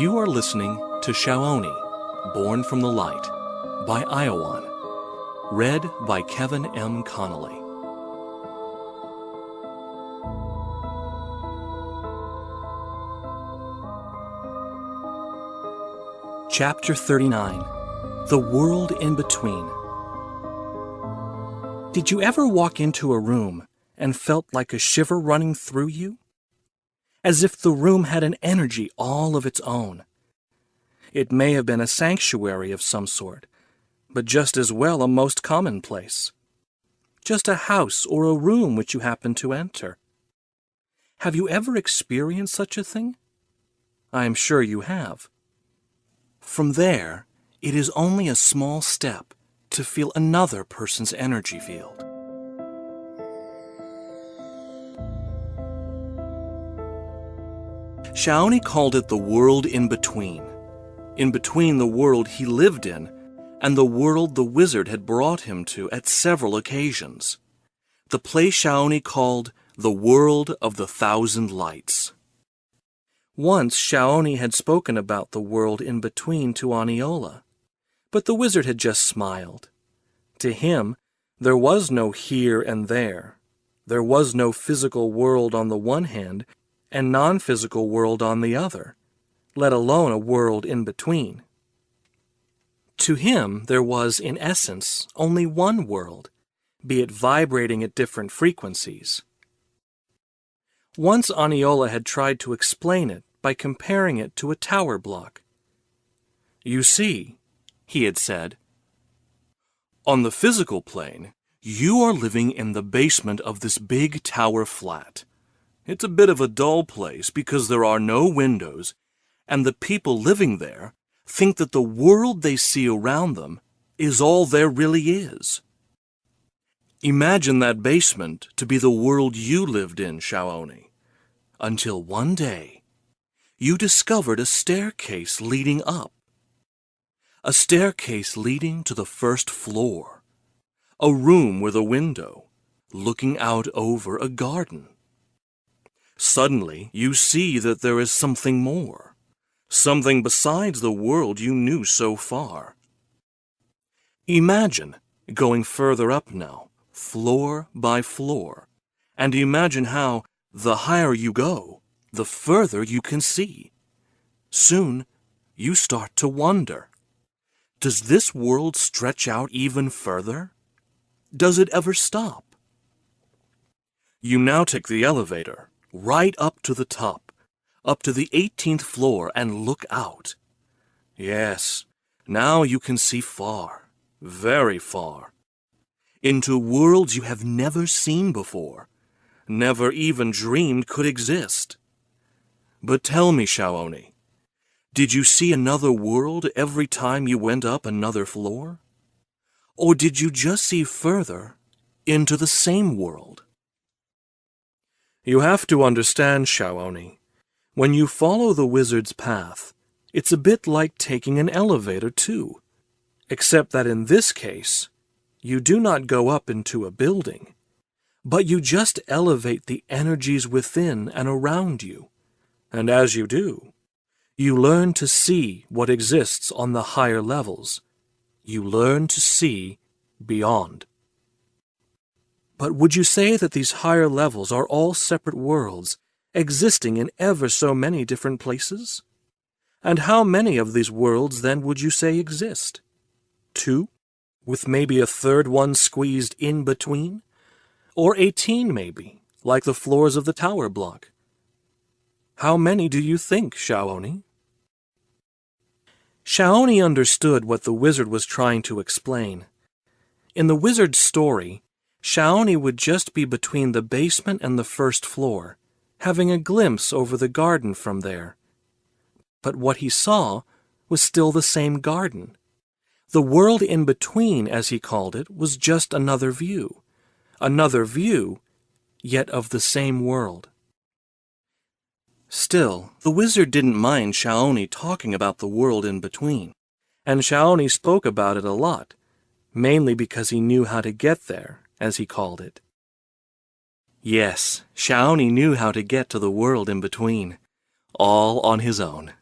You are listening to Shaoni, Born from the Light, by Iowan. Read by Kevin M. Connolly. Chapter 39. The World in Between. Did you ever walk into a room and felt like a shiver running through you? As if the room had an energy all of its own. It may have been a sanctuary of some sort, but just as well a most common place. Just a house or a room which you happen to enter. Have you ever experienced such a thing? I am sure you have. From there, it is only a small step to feel another person's energy field. Shaoni called it the world in between the world he lived in and the world the wizard had brought him to at several occasions. The place Shaoni called the World of the Thousand Lights. Once Shaoni had spoken about the world in between to Aniola, but the wizard had just smiled. To him, there was no here and there. There was no physical world on the one hand and non-physical world on the other, let alone a world in between. To him, there was, in essence, only one world, be it vibrating at different frequencies. Once Aniola had tried to explain it by comparing it to a tower block. You see, he had said, on the physical plane, you are living in the basement of this big tower flat. It's a bit of a dull place because there are no windows, and the people living there think that the world they see around them is all there really is. Imagine that basement to be the world you lived in, Shaoni, until one day you discovered a staircase leading up. A staircase leading to the first floor. A room with a window, looking out over a garden. Suddenly, you see that there is something more, something besides the world you knew so far. Imagine going further up now, floor by floor, and imagine how, the higher you go, the further you can see. Soon, you start to wonder, does this world stretch out even further? Does it ever stop? You now take the elevator right up to the top, up to the 18th floor, and look out. Yes, now you can see far, very far, into worlds you have never seen before, never even dreamed could exist. But tell me, Shaoni, did you see another world every time you went up another floor? Or did you just see further into the same world? You have to understand, Shaoni, when you follow the wizard's path, it's a bit like taking an elevator too, except that in this case, you do not go up into a building, but you just elevate the energies within and around you, and as you do, you learn to see what exists on the higher levels. You learn to see beyond. But would you say that these higher levels are all separate worlds, existing in ever so many different places? And how many of these worlds then would you say exist? 2? With maybe a third one squeezed in between? Or 18 maybe, like the floors of the tower block? How many do you think, Shaoni? Shaoni understood what the wizard was trying to explain. In the wizard's story, Shaoni would just be between the basement and the first floor, having a glimpse over the garden from there. But what he saw was still the same garden. The world in between, as he called it, was just another view, yet of the same world. Still, the wizard didn't mind Shaoni talking about the world in between, and Shaoni spoke about it a lot, mainly because he knew how to get there, as he called it. Yes, Shaoni knew how to get to the world in between, all on his own.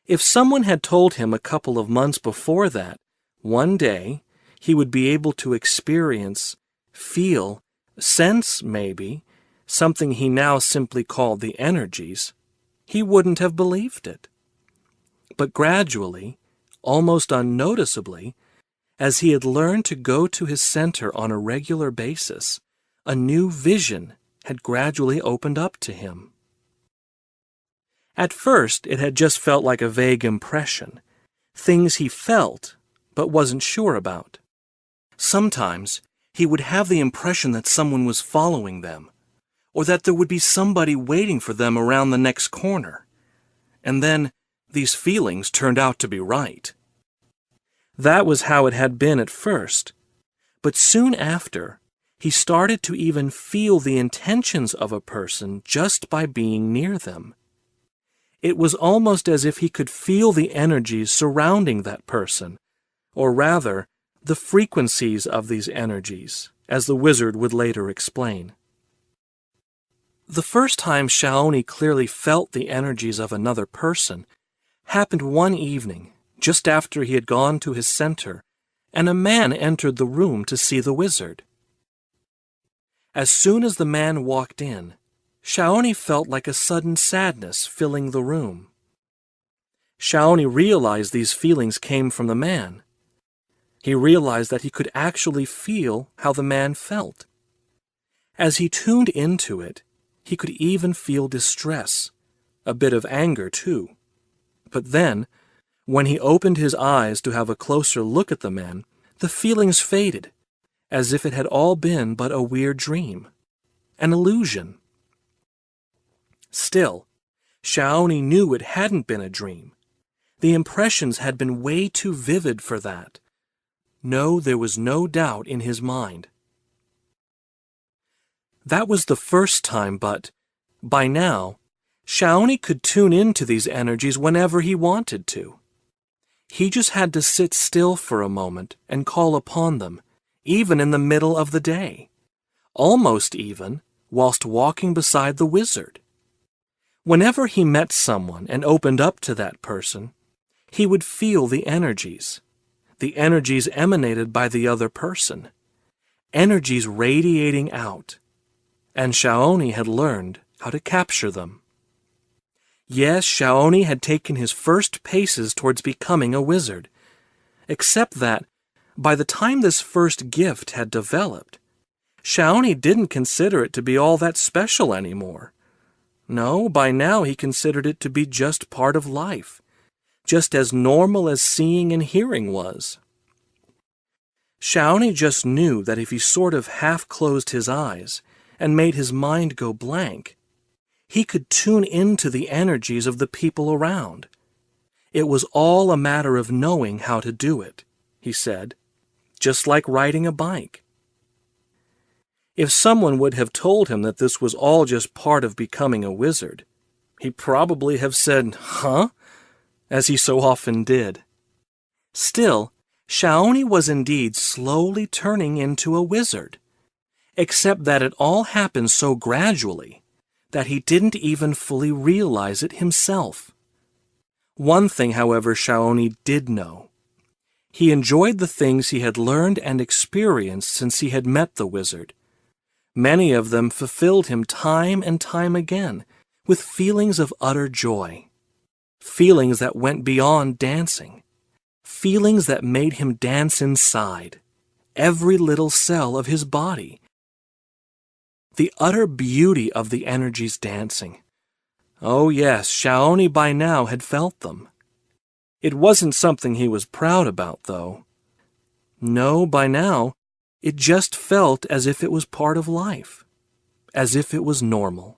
If someone had told him a couple of months before that, one day, he would be able to experience, feel, sense maybe, something he now simply called the energies, he wouldn't have believed it. But gradually, almost unnoticeably, as he had learned to go to his center on a regular basis, a new vision had gradually opened up to him. At first, it had just felt like a vague impression, things he felt but wasn't sure about. Sometimes he would have the impression that someone was following them, or that there would be somebody waiting for them around the next corner. And then these feelings turned out to be right. That was how it had been at first, but soon after, he started to even feel the intentions of a person just by being near them. It was almost as if he could feel the energies surrounding that person, or rather, the frequencies of these energies, as the wizard would later explain. The first time Shaoni clearly felt the energies of another person happened one evening, just after he had gone to his center, and a man entered the room to see the wizard. As soon as the man walked in, Shaoni felt like a sudden sadness filling the room. Shaoni realized these feelings came from the man. He realized that he could actually feel how the man felt. As he tuned into it, he could even feel distress, a bit of anger too. But then, when he opened his eyes to have a closer look at the man, the feelings faded, as if it had all been but a weird dream, an illusion. Still, Shaoni knew it hadn't been a dream. The impressions had been way too vivid for that. No, there was no doubt in his mind. That was the first time, but by now, Shaoni could tune into these energies whenever he wanted to. He just had to sit still for a moment and call upon them, even in the middle of the day, almost even whilst walking beside the wizard. Whenever he met someone and opened up to that person, he would feel the energies emanated by the other person, energies radiating out, and Shaoni had learned how to capture them. Yes, Shaoni had taken his first paces towards becoming a wizard, except that, by the time this first gift had developed, Shaoni didn't consider it to be all that special anymore. No, by now he considered it to be just part of life, just as normal as seeing and hearing was. Shaoni just knew that if he sort of half-closed his eyes and made his mind go blank, he could tune into the energies of the people around. It was all a matter of knowing how to do it, he said, just like riding a bike. If someone would have told him that this was all just part of becoming a wizard, he'd probably have said, "Huh?" as he so often did. Still, Shaoni was indeed slowly turning into a wizard, except that it all happened so gradually that he didn't even fully realize it himself. One thing, however, Shaoni did know. He enjoyed the things he had learned and experienced since he had met the wizard. Many of them fulfilled him time and time again with feelings of utter joy, feelings that went beyond dancing, feelings that made him dance inside, every little cell of his body. The utter beauty of the energies dancing. Oh yes, Shaoni by now had felt them. It wasn't something he was proud about, though. No, by now, it just felt as if it was part of life, as if it was normal.